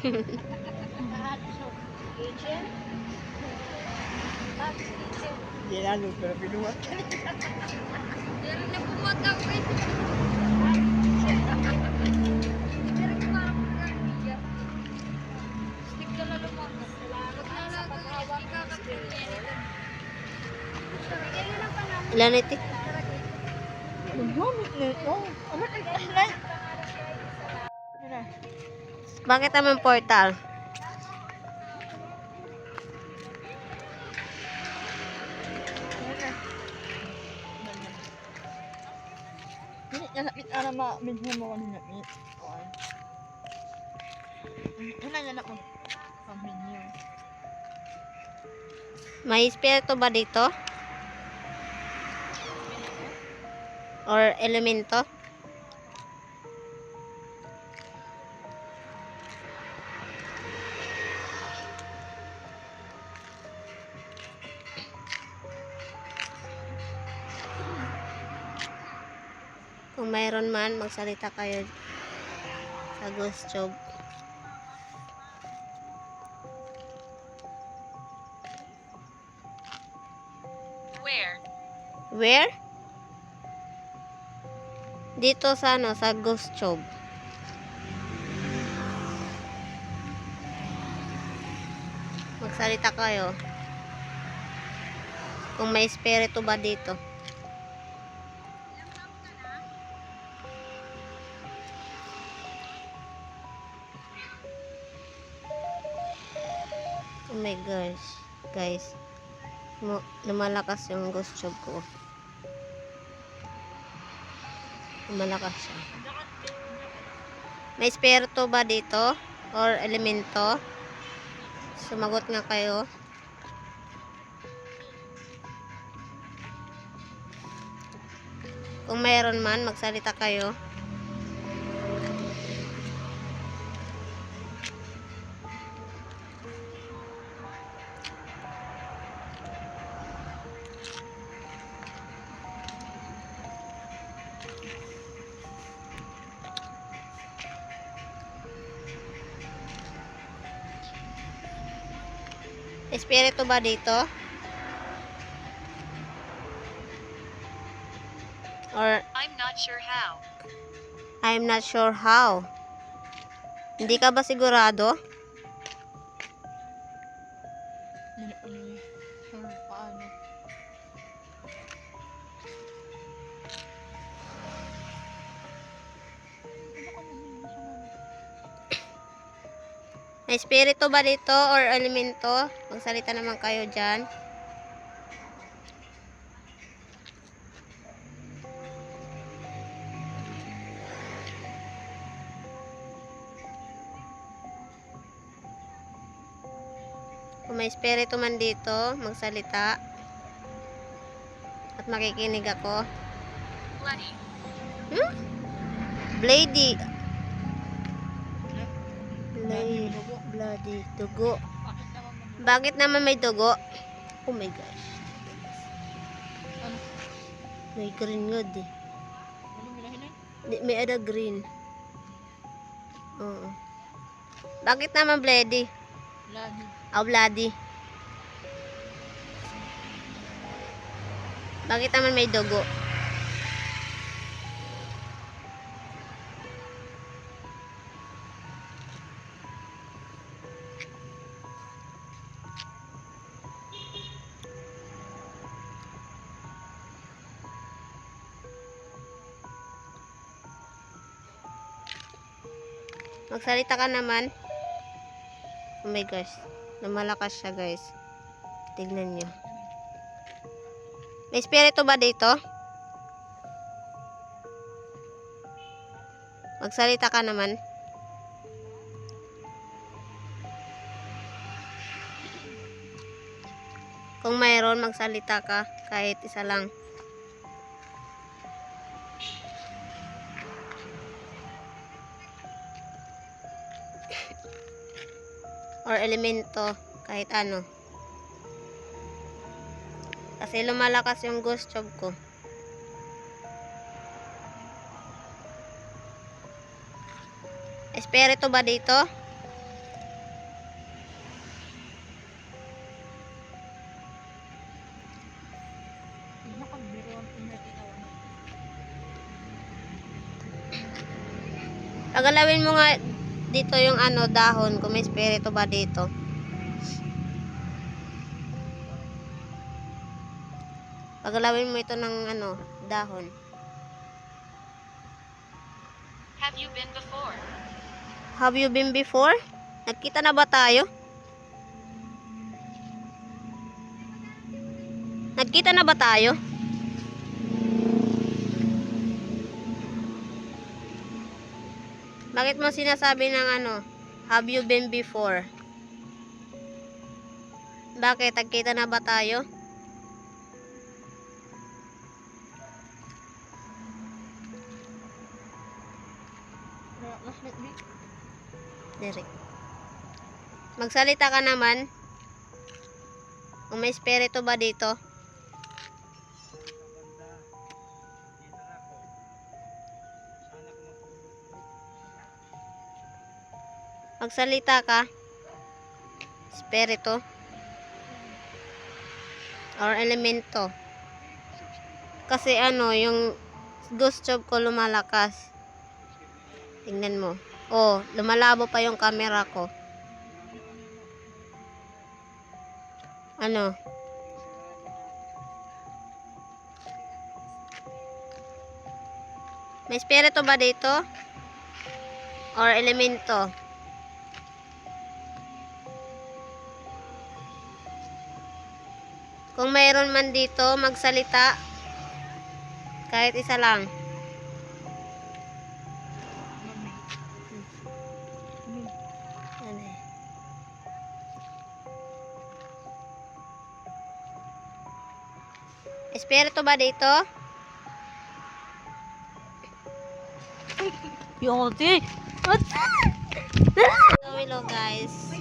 Hindi lalo, pero pinuhat ka. Pero na pumatang eh. Pero kumarap ko lang niya. Stick ka na lumakas. Huwag na lang kung ikakapin niya. Ilan ito? Naggamit na ito. Ano ka na? Bakit naman portal? Hindi niya napit na ma-medyo mo kanina napit. Una niya na ko. Pamilyo. May espiritu ba dito? Or elemento? Kung mayroon man, magsalita kayo sa ghost tube. Where? Dito sa ano, sa ghost tube. Magsalita kayo. Kung may espiritu ba dito. Oh my gosh. Guys. Lumalakas yung ghost tube ko. Lumalakas siya. May espiritu ba dito? Or elemento? Sumagot nga kayo. Kung mayroon man, magsalita kayo. Espiritu ba dito? Or I'm not sure how. I'm not sure how. Hindi ka ba sigurado? Hindi ko ni sure paano. May espiritu ba dito or elemento? Magsalita naman kayo dyan. Kung may espiritu man dito, magsalita. At makikinig ako. Bloody. Hmm? Blady. Bloody dugo. Bloody. Dugo. Bakit naman Bakit naman may dugo? Oh my gosh. ano? May green nga di. Ano milahinan? May ada green. Oo. Bakit naman bloody? Bloody. Oh, bloody. Bakit naman may dugo? Magsalita ka naman. Oh my gosh. Lumalakas siya guys. Tignan nyo. May espiritu ba dito? Magsalita ka naman. Kung mayroon, magsalita ka. Kahit isa lang. Or elemento. Kahit ano. Kasi lumalakas yung ghost tube ko. Espiritu ba dito? Pagalawin mo nga dito yung ano, dahon, kung may espiritu ba dito. Pagalawin mo ito ng ano, dahon. Have you been before? Have you been before? Nagkita na ba tayo? Nagkita na ba tayo? Bakit mo sinasabi ng ano, have you been before? Bakit? Nagkita na ba tayo? Nasmit di. Derek. Magsalita ka naman. Kung may espiritu ba dito? Magsalita ka. Espiritu. Or elemento. Kasi ano, yung ghost job ko lumalakas. Tingnan mo. Oh, lumalabo pa yung camera ko. Ano? May espiritu ba dito? Or elemento? Kung mayroon man dito, magsalita. Kahit isa lang. Ano eh? Espiritu ba dito? Yoti! So, hello guys.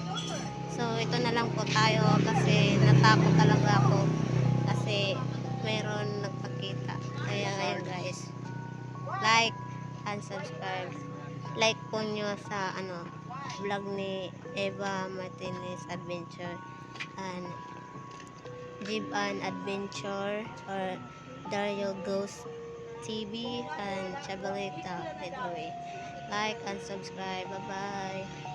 So, ito na lang po tayo kasi natakot talaga ako kasi mayroon nagpakita. Kaya ngayon guys, like and subscribe. Like po nyo sa ano, vlog ni Eva Martinez Adventure and Jiban Adventure or Dario Ghost TV and Chabaleta. By the way, like and subscribe. Bye bye.